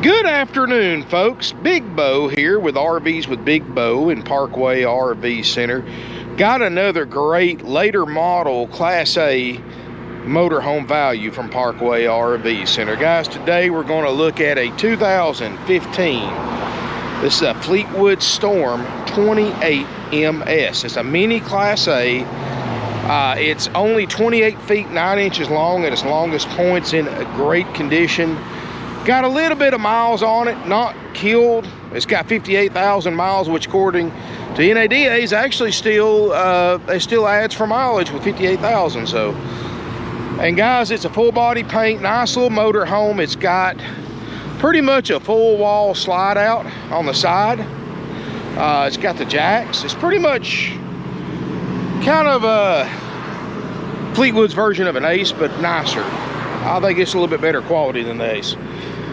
Good afternoon, folks. Big Bo here with RVs with Big Bo in Parkway RV Center. Got another great later model Class A motorhome value from Parkway RV Center. Guys, today we're going to look at a 2015. This is a Fleetwood Storm 28 MS. It's a mini Class A. It's only 28 feet 9 inches long at its longest points, in a great condition. Got a little bit of miles on it, not killed. It's got 58,000 miles, which according to NADA is actually still, it still adds for mileage with 58,000. So, and guys, it's a full body paint, nice little motor home. It's got pretty much a full wall slide out on the side. It's got the jacks. It's pretty much kind of a Fleetwood's version of an Ace, but nicer. I think it's a little bit better quality than the Ace.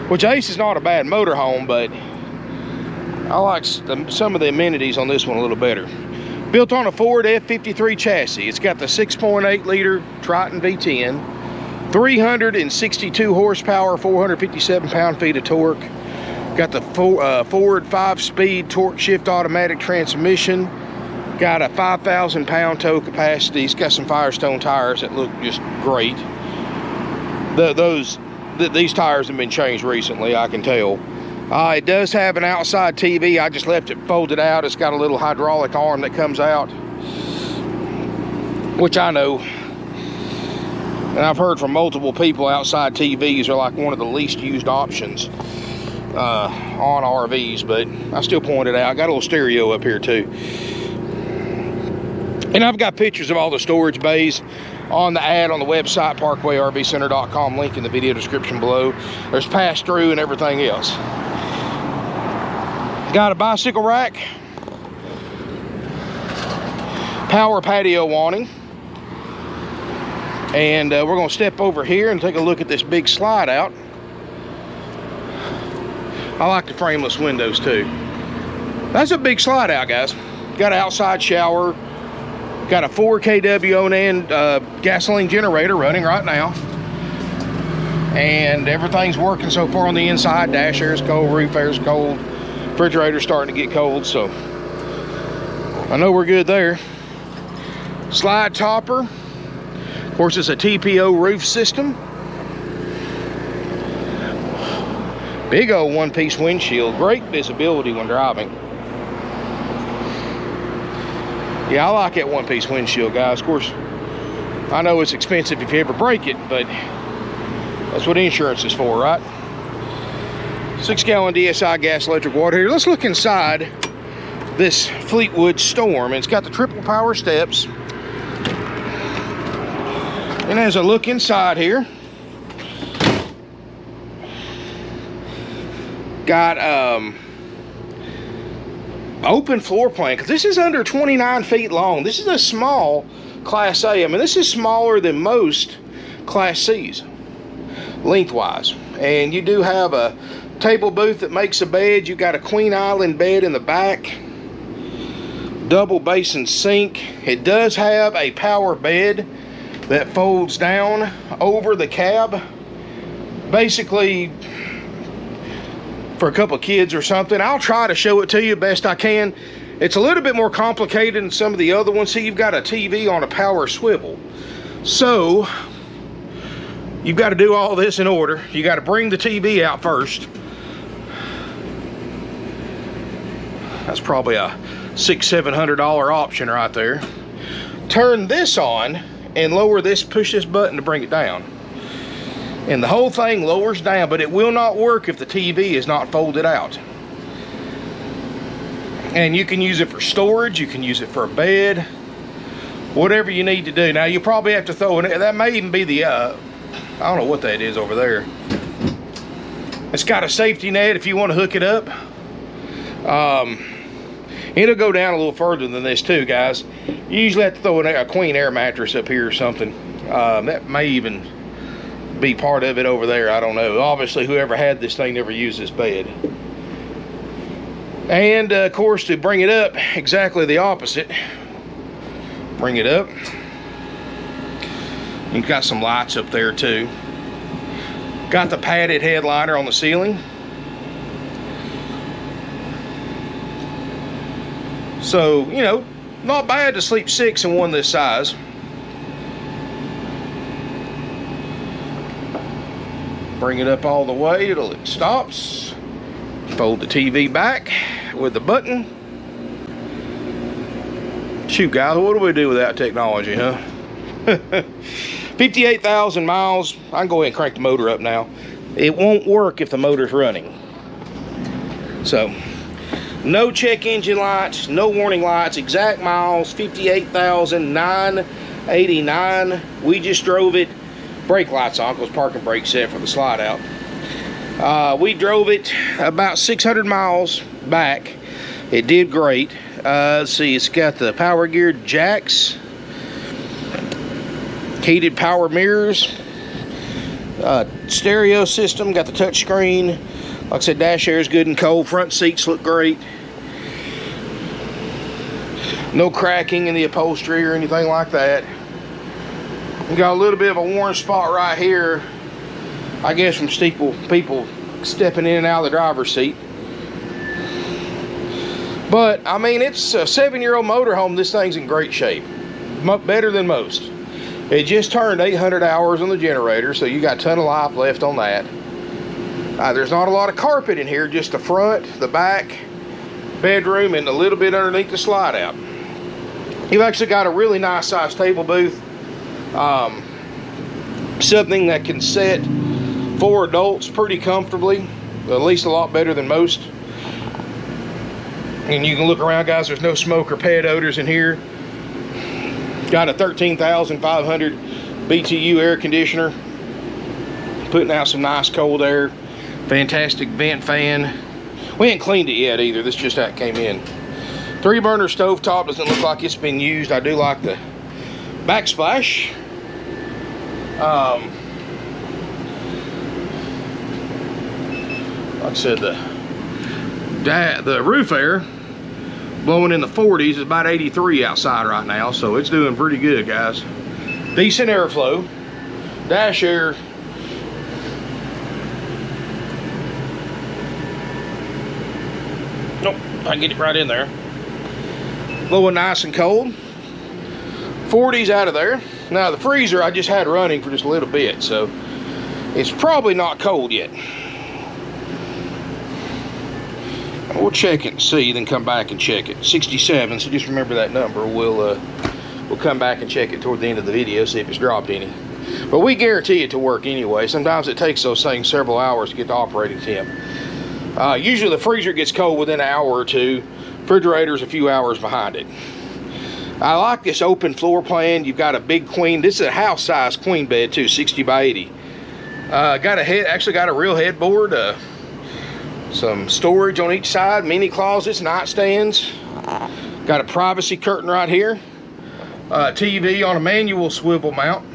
Which Ace is not a bad motorhome, but I like some of the amenities on this one a little better. Built on a Ford F53 chassis. It's got the 6.8 liter Triton V10, 362 horsepower, 457 pound-feet of torque. Got the Ford 5-speed torque shift automatic transmission. Got a 5,000 pound tow capacity. It's got some Firestone tires that look just great. These tires have been changed recently, I can tell. It does have an outside TV. I just left it folded out. It's got a little hydraulic arm that comes out, which I know, and I've heard from multiple people, outside TVs are like one of the least used options on RVs, but I still point it out. Got a little stereo up here too. And I've got pictures of all the storage bays on the ad on the website, parkwayrvcenter.com, link in the video description below. There's pass-through and everything else. Got a bicycle rack, power patio awning, and we're going to step over here and take a look at this big slide out. I like the frameless windows too. That's a big slide out, guys. Got an outside shower. Got a 4 kW Onan gasoline generator running right now. And everything's working so far on the inside. Dash air's cold, roof air's cold. Refrigerator's starting to get cold, so I know we're good there. Slide topper. Of course, it's a TPO roof system. Big old one-piece windshield. Great visibility when driving. Yeah, I like that one-piece windshield, guys. Of course, I know it's expensive if you ever break it, but that's what insurance is for, right? 6-gallon DSi gas, electric, water heater. Let's look inside this Fleetwood Storm. It's got the triple power steps. And as I look inside here, got open floor plan, because this is under 29 feet long. This is a small Class A. I mean, this is smaller than most Class C's lengthwise. And you do have a table booth that makes a bed. You got a queen island bed in the back, double basin sink. It does have a power bed that folds down over the cab, basically for a couple of kids or something. I'll try to show it to you best I can. It's a little bit more complicated than some of the other ones. See, you've got a TV on a power swivel. So you've got to do all this in order. You got to bring the TV out first. That's probably a $600–700 option right there. Turn this on and lower this, push this button to bring it down. And the whole thing lowers down, but it will not work if the TV is not folded out. And you can use it for storage, you can use it for a bed, whatever you need to do. Now, you probably have to throw in, that may even be the, I don't know what that is over there. It's got a safety net if you want to hook it up. It'll go down a little further than this too, guys. You usually have to throw in a queen air mattress up here or something. That may even be part of it over there, I don't know. Obviously, whoever had this thing never used this bed. And of course, to bring it up, exactly the opposite. Bring it up. You've got some lights up there too. Got the padded headliner on the ceiling. So, you know, not bad to sleep 6 in one this size. Bring it up all the way till it stops. Fold the TV back with the button. Shoot, guys, what do we do without technology, huh? 58,000 miles. I can go ahead and crank the motor up now. It won't work if the motor's running. So, no check engine lights, no warning lights, exact miles, 58,989. We just drove it. Brake lights on, because parking brake set for the slide out. We drove it about 600 miles back. It did great. Let's see, it's got the power gear jacks, heated power mirrors, stereo system, got the touch screen. Like I said, dash air is good and cold. Front seats look great. No cracking in the upholstery or anything like that. We got a little bit of a worn spot right here, I guess from people stepping in and out of the driver's seat. But, I mean, it's a 7-year-old motorhome. This thing's in great shape. Better than most. It just turned 800 hours on the generator, so you got a ton of life left on that. There's not a lot of carpet in here, just the front, the back, bedroom, and a little bit underneath the slide out. You've actually got a really nice sized table booth. Something that can sit 4 adults pretty comfortably, at least a lot better than most. And you can look around, guys, there's no smoke or pet odors in here. Got a 13,500 BTU air conditioner, putting out some nice cold air. Fantastic vent fan. We ain't cleaned it yet either, this just how it came in. 3-burner stovetop, doesn't look like it's been used. I do like the backsplash. Like I said, the roof air blowing in the 40s is about 83 outside right now, so it's doing pretty good, guys. Decent airflow. Dash air. Nope, I can get it right in there. Blowing nice and cold. 40s out of there. Now the freezer I just had running for just a little bit, so it's probably not cold yet. We'll check it and see, then come back and check it. 67, so just remember that number. We'll come back and check it toward the end of the video, see if it's dropped any. But we guarantee it to work anyway. Sometimes it takes those things several hours to get to operating temp. Usually the freezer gets cold within an hour or two. Refrigerator's a few hours behind it. I like this open floor plan. You've got a big queen. This is a house size queen bed too, 60 by 80. Actually got a real headboard. Some storage on each side, mini closets, nightstands. Got a privacy curtain right here. TV on a manual swivel mount.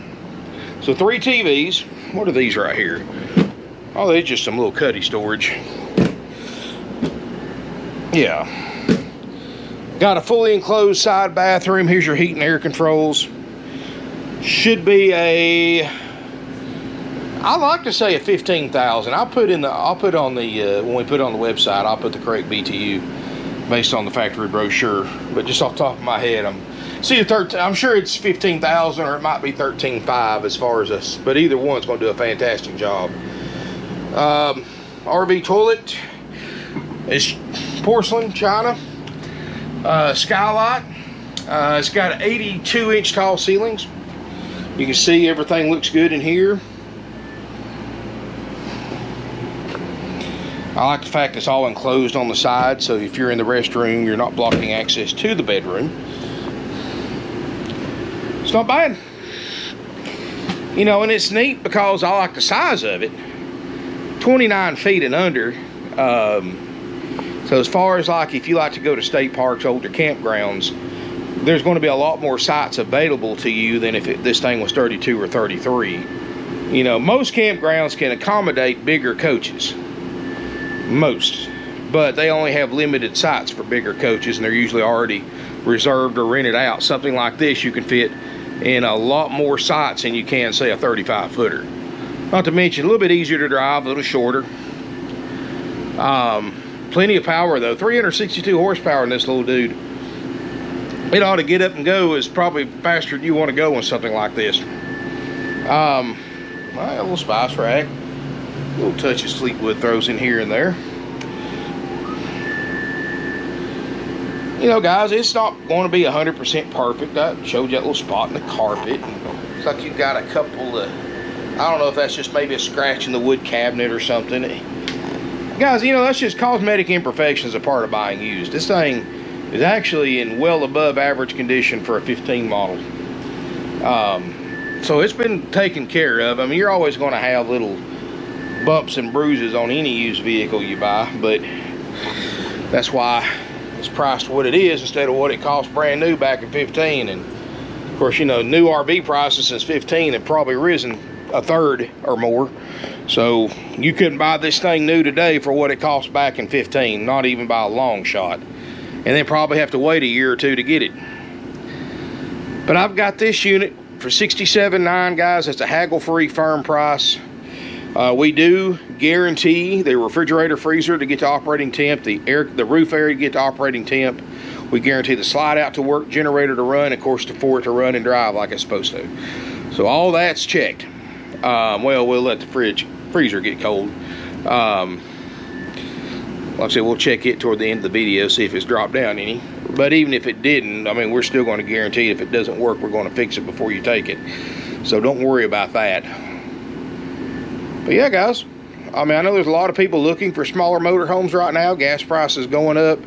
So 3 TVs. What are these right here? Oh, they're just some little cuddy storage. Yeah. Got a fully enclosed side bathroom. Here's your heat and air controls. Should be a, I like to say a 15,000. I'll put on the when we put it on the website, I'll put the correct BTU based on the factory brochure. But just off the top of my head, I'm sure it's 15,000 or it might be 13.5 as far as us. But either one's going to do a fantastic job. RV toilet is porcelain china. Skylight. It's got 82-inch tall ceilings. You can see everything looks good in here. I like the fact it's all enclosed on the side, so if you're in the restroom, you're not blocking access to the bedroom. It's not bad. You know, and it's neat because I like the size of it. 29 feet and under. So as far as like if you like to go to state parks, older campgrounds, there's going to be a lot more sites available to you than if this thing was 32 or 33. You know, most campgrounds can accommodate bigger coaches. Most. But they only have limited sites for bigger coaches, and they're usually already reserved or rented out. Something like this you can fit in a lot more sites than you can, say, a 35-footer. Not to mention, a little bit easier to drive, a little shorter. Plenty of power, though. 362 horsepower in this little dude. it ought to get up and go is probably faster than you want to go on something like this. Well, a little spice rack, a little touch of Fleetwood throws in here and there. You know, guys, it's not going to be 100% perfect. I showed you that little spot in the carpet. Looks like you've got a couple of, I don't know if that's just maybe a scratch in the wood cabinet or something. Guys, you know, that's just cosmetic imperfections a part of buying used. This thing is actually in well above average condition for a 15 model. So it's been taken care of. I mean, you're always going to have little bumps and bruises on any used vehicle you buy, but that's why it's priced what it is instead of what it cost brand new back in 15. And of course, you know, new RV prices since 15 have probably risen a third or more. So you couldn't buy this thing new today for what it cost back in 15, not even by a long shot. And then probably have to wait a year or two to get it. But I've got this unit for $67,900, guys. That's a haggle-free firm price. We do guarantee the refrigerator freezer to get to operating temp, the roof area to get to operating temp. We guarantee the slide out to work, generator to run, of course, for it to run and drive like it's supposed to. So all that's checked. Well, we'll let the freezer get cold. Like I said, we'll check it toward the end of the video, see if it's dropped down any. But even if it didn't, I mean, we're still going to guarantee if it doesn't work, we're going to fix it before you take it. So don't worry about that. But yeah, guys, I mean, I know there's a lot of people looking for smaller motorhomes right now. Gas prices going up.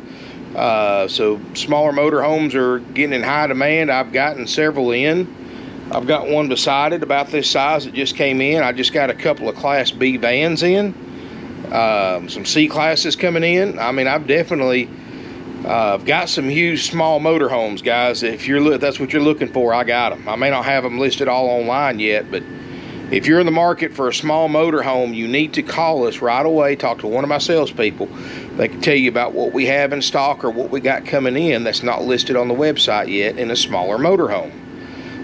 So smaller motorhomes are getting in high demand. I've gotten several in. I've got one beside it about this size that just came in. I just got a couple of Class B vans in. Some C classes coming in. I mean, I've definitely got some huge small motorhomes, guys. If that's what you're looking for, I got them. I may not have them listed all online yet, but if you're in the market for a small motorhome, you need to call us right away. Talk to one of my salespeople. They can tell you about what we have in stock or what we got coming in that's not listed on the website yet in a smaller motorhome.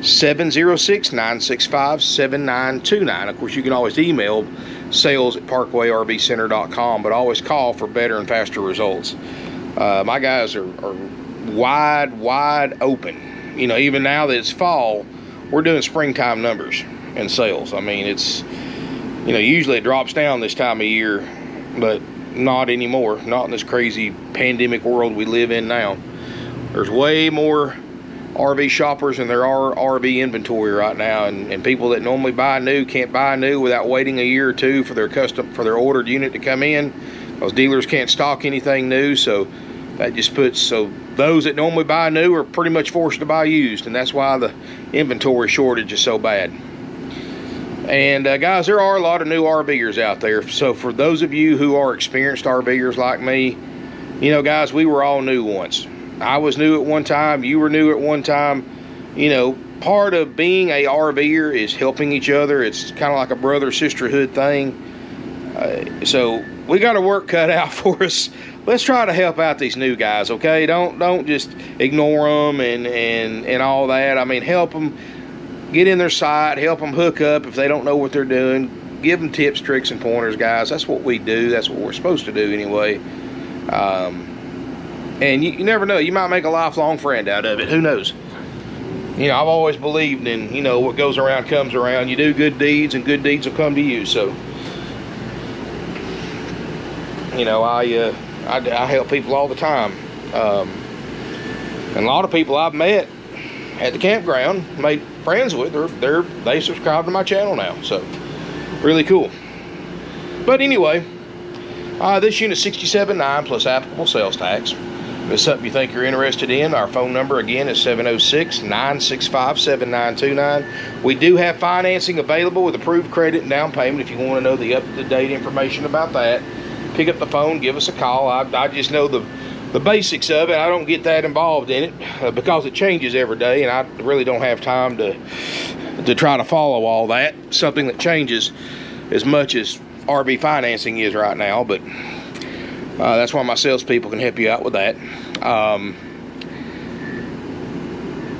706-965-7929. Of course, you can always email sales@parkwayrvcenter.com, but always call for better and faster results. My guys are wide open. You know, even now that it's fall, we're doing springtime numbers in sales. I mean, it's, you know, usually it drops down this time of year, but not anymore. Not in this crazy pandemic world we live in now. There's way more RV shoppers than there are RV inventory right now, and people that normally buy new can't buy new without waiting a year or two for their ordered unit to come in. Those dealers can't stock anything new, so that just so those that normally buy new are pretty much forced to buy used, and that's why the inventory shortage is so bad. And guys, there are a lot of new RVers out there. So for those of you who are experienced RVers like me, you know, guys, we were all new once. I was new at one time, you were new at one time. You know, part of being a RVer is helping each other. It's kind of like a brother sisterhood thing. So we got our work cut out for us. Let's try to help out these new guys, okay? Don't just ignore them and all that. I mean, help them get in their site, help them hook up if they don't know what they're doing. Give them tips, tricks, and pointers, guys. That's what we do. That's what we're supposed to do anyway. And you never know. You might make a lifelong friend out of it. Who knows? You know, I've always believed in, you know, what goes around comes around. You do good deeds and good deeds will come to you. So, you know, I help people all the time. And a lot of people I've met at the campground, made friends with, they subscribe to my channel now. So, really cool. But anyway, this unit's $67,900 plus applicable sales tax. If it's something you think you're interested in, our phone number again is 706-965-7929. We do have financing available with approved credit and down payment. If you want to know the up-to-date information about that, pick up the phone, give us a call. I just know the basics of it. I don't get that involved in it because it changes every day, and I really don't have time to try to follow all that. Something that changes as much as RV financing is right now, but that's why my salespeople can help you out with that.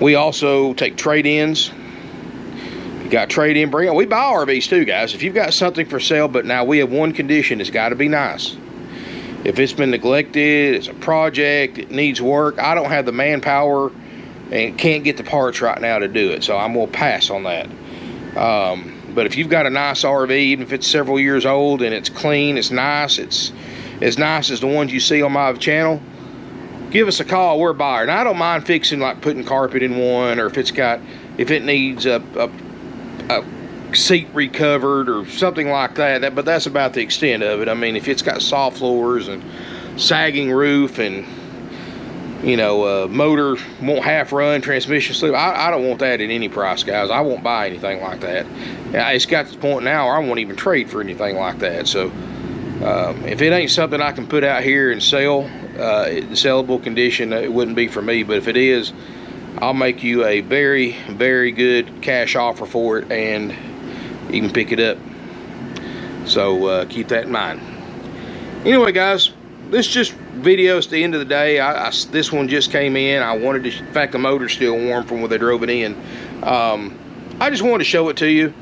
We also take trade-ins. You got trade-in, bring it. We buy RVs too, guys. If you've got something for sale, but now we have one condition: it's got to be nice. If it's been neglected, it's a project, it needs work, I don't have the manpower and can't get the parts right now to do it, so I'm gonna pass on that. But if you've got a nice RV, even if it's several years old and it's clean, it's nice, it's as nice as the ones you see on my channel, give us a call. We're a buyer. And I don't mind fixing, like putting carpet in one, or if it needs a seat recovered or something like that, but that's about the extent of it. I mean, if it's got soft floors and sagging roof and, you know, motor won't half run, transmission slip, I don't want that at any price, guys. I won't buy anything like that. It's got to the point now where I won't even trade for anything like that. So if it ain't something I can put out here and sell in sellable condition, it wouldn't be for me. But if it is, I'll make you a very, very good cash offer for it, and you can pick it up. So keep that in mind. Anyway, guys, this just video is the end of the day. This one just came in. I wanted to, in fact, the motor's still warm from when they drove it in. I just wanted to show it to you.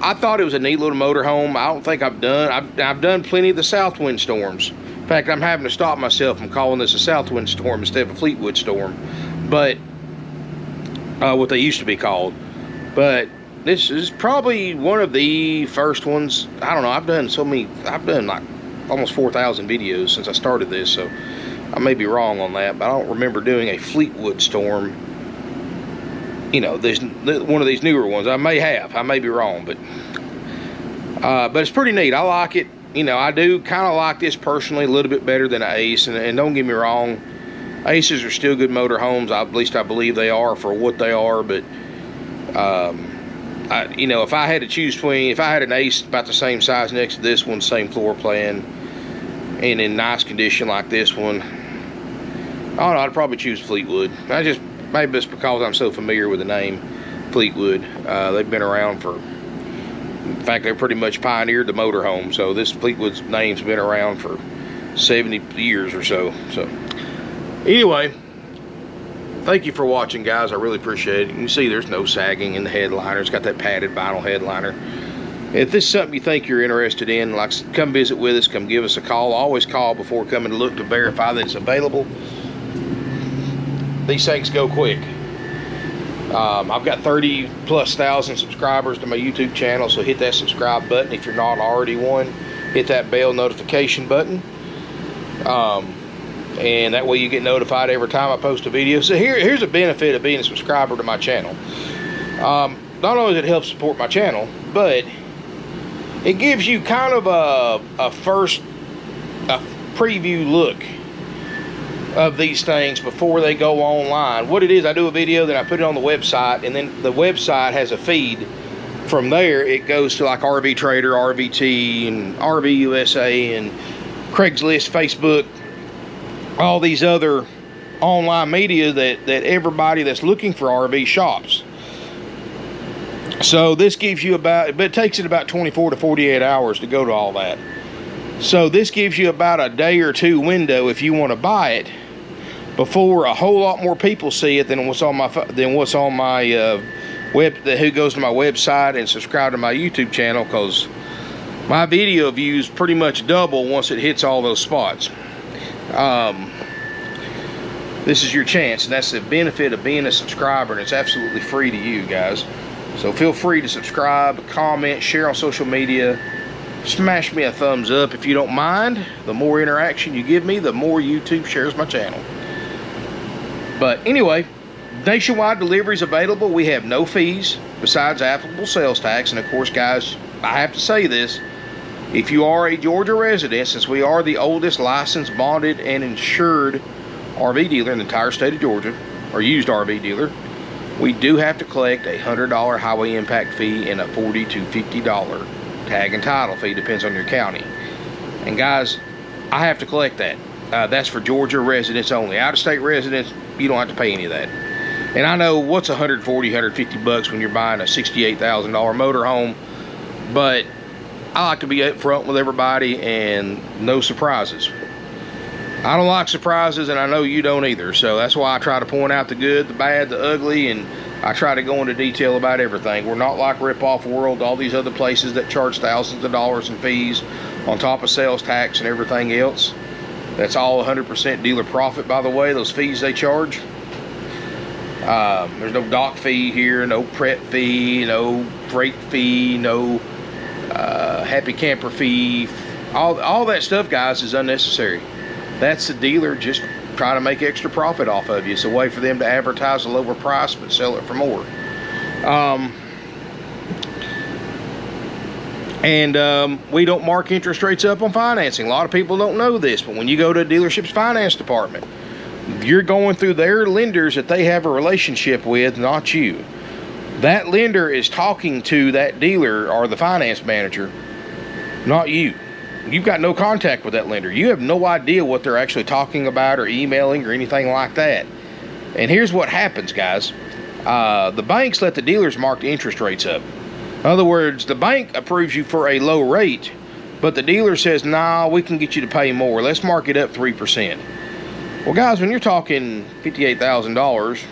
I thought it was a neat little motorhome. I don't think I've done plenty of the south wind storms. In fact, I'm having to stop myself from calling this a south wind storm instead of a Fleetwood storm, but what they used to be called. But this is probably one of the first ones. I don't know, I've done like almost 4,000 videos since I started this, so I may be wrong on that, but I don't remember doing a Fleetwood storm. You know, there's one of these newer ones. I may be wrong, but it's pretty neat. I like it. You know, I do kind of like this personally a little bit better than an Ace, and don't get me wrong, Aces are still good motorhomes. At least I believe they are for what they are. But you know, if I had to choose between, if I had an Ace about the same size next to this one, same floor plan, and in nice condition like this one, I don't know, I'd probably choose Fleetwood. Maybe it's because I'm so familiar with the name Fleetwood. They've been around for, in fact, they pretty much pioneered the motorhome. So this Fleetwood's name's been around for 70 years or so. So anyway, thank you for watching, guys. I really appreciate it. You can see there's no sagging in the headliner. It's got that padded vinyl headliner. If this is something you think you're interested in, like, come visit with us, come give us a call. Always call before coming to look to verify that it's available. These things go quick. I've got 30,000+ subscribers to my YouTube channel, so hit that subscribe button if you're not already one. Hit that bell notification button, and that way you get notified every time I post a video. So here's a benefit of being a subscriber to my channel. Not only does it help support my channel, but it gives you kind of a preview look of these things before they go online. What it is, I do a video, then I put it on the website, and then the website has a feed. From there it goes to like RV Trader, RVT, and RV USA, and Craigslist, Facebook, all these other online media that everybody that's looking for RV shops. So this gives you but it takes it about 24 to 48 hours to go to all that. So this gives you about a day or two window if you want to buy it before a whole lot more people see it than what's on my web, who goes to my website and subscribe to my YouTube channel, because my video views pretty much double once it hits all those spots. This is your chance, and that's the benefit of being a subscriber, and it's absolutely free to you guys. So feel free to subscribe, comment, share on social media. Smash me a thumbs up if you don't mind. The more interaction you give me, the more YouTube shares my channel. But anyway, nationwide deliveries available. We have no fees besides applicable sales tax. And of course, guys, I have to say this: if you are a Georgia resident, since we are the oldest licensed, bonded, and insured RV dealer in the entire state of Georgia, or used RV dealer, we do have to collect a $100 highway impact fee and a $40 to $50 tag and title fee, depends on your county. And guys, I have to collect that. That's for Georgia residents only. Out-of-state residents, you don't have to pay any of that. And I know what's $140, $150 when you're buying a $68,000 motorhome, but I like to be up front with everybody and no surprises. I don't like surprises, and I know you don't either. So that's why I try to point out the good, the bad, the ugly, and I try to go into detail about everything. We're not like Rip-Off World, all these other places that charge thousands of dollars in fees on top of sales tax and everything else. That's all 100% dealer profit, by the way, those fees they charge. There's no dock fee here, no prep fee, no freight fee, no happy camper fee. All that stuff, guys, is unnecessary. That's the dealer just trying to make extra profit off of you. It's a way for them to advertise a lower price but sell it for more. We don't mark interest rates up on financing. A lot of people don't know this, but when you go to a dealership's finance department, you're going through their lenders that they have a relationship with, not you. That lender is talking to that dealer or the finance manager, not you. You've got no contact with that lender. You have no idea what they're actually talking about or emailing or anything like that. And here's what happens, guys. The banks let the dealers mark the interest rates up. In other words, the bank approves you for a low rate, but the dealer says, nah, we can get you to pay more. Let's mark it up 3%. Well, guys, when you're talking $58,000,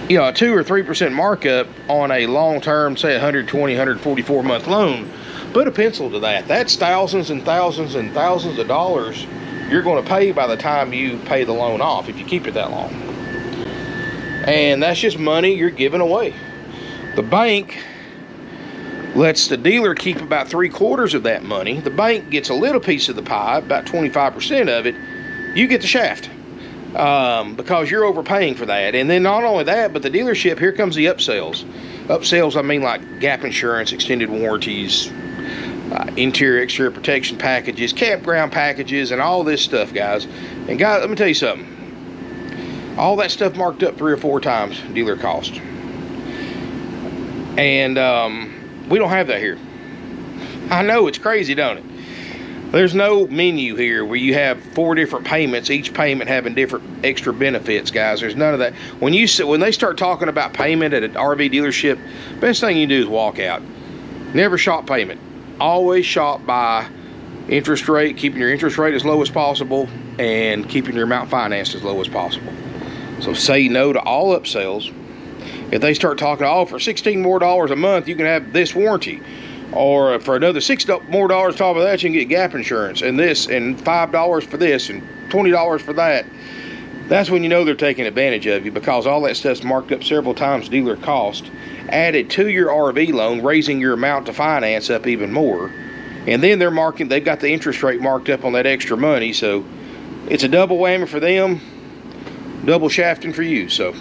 you know, a 2 or 3% markup on a long-term, say 120, 144 month loan, put a pencil to that. That's thousands and thousands and thousands of dollars you're going to pay by the time you pay the loan off, if you keep it that long. And that's just money you're giving away. The bank lets the dealer keep about 3/4 of that money. The bank gets a little piece of the pie, about 25% of it. You get the shaft because you're overpaying for that. And then not only that, but the dealership, here comes the upsells. Upsells, I mean, like gap insurance, extended warranties, interior, exterior protection packages, campground packages, and all this stuff, guys. And guys, let me tell you something. All that stuff marked up 3 or 4 times dealer cost. And we don't have that here. I know, it's crazy, don't it? There's no menu here where you have 4 different payments, each payment having different extra benefits, guys. There's none of that. When they start talking about payment at an RV dealership, best thing you do is walk out. Never shop payment. Always shop by interest rate, keeping your interest rate as low as possible and keeping your amount financed as low as possible. So say no to all upsells. If they start talking, oh, for $16 more a month, you can have this warranty. Or for another $6 more on top of that, you can get gap insurance and this, and $5 for this, and $20 for that. That's when you know they're taking advantage of you, because all that stuff's marked up several times dealer cost, added to your RV loan, raising your amount to finance up even more. And then they've got the interest rate marked up on that extra money. So it's a double whammy for them, double shafting for you. So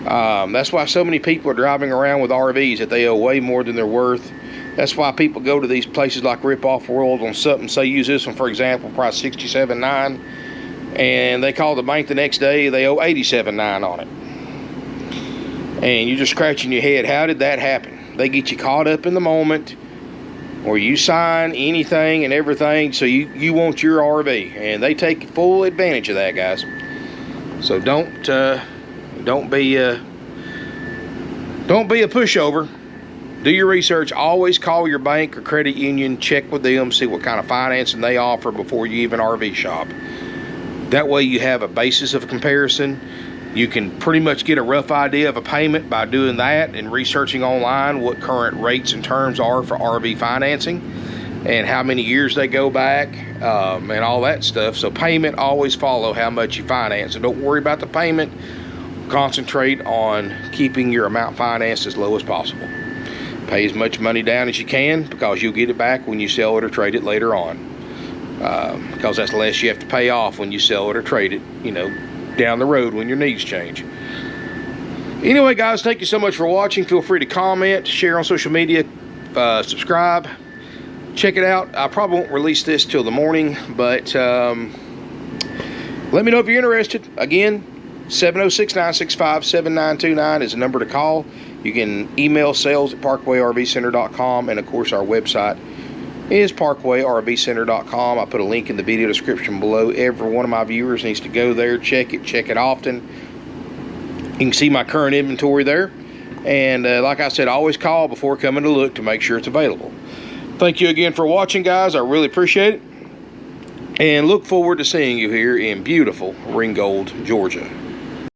that's why so many people are driving around with RVs that they owe way more than they're worth. That's why people go to these places like Rip Off World on something, say use this one for example, price $67.9, and they call the bank the next day, they owe $87.9 on it. And you're just scratching your head, how did that happen? They get you caught up in the moment, or you sign anything and everything, so you want your RV, and they take full advantage of that, guys. So don't be a pushover. Do your research. Always call your bank or credit union, check with them, see what kind of financing they offer before you even RV shop. That way you have a basis of comparison. You can pretty much get a rough idea of a payment by doing that and researching online what current rates and terms are for RV financing and how many years they go back, and all that stuff. So payment always follow how much you finance. So don't worry about the payment. Concentrate on keeping your amount financed as low as possible. Pay as much money down as you can, because you'll get it back when you sell it or trade it later on. Because that's less you have to pay off when you sell it or trade it, you know, down the road when your needs change. Anyway, guys, thank you so much for watching. Feel free to comment, share on social media, subscribe, check it out. I probably won't release this till the morning, but let me know if you're interested. Again, 706-965-7929 is the number to call. You can email sales@parkwayrvcenter.com, and of course our website is parkwayrvcenter.com. I put a link in the video description below. Every one of my viewers needs to go there, check it often. You can see my current inventory there, and like I said, always call before coming to look to make sure it's available. Thank you again for watching, guys. I really appreciate it, and look forward to seeing you here in beautiful Ringgold, Georgia.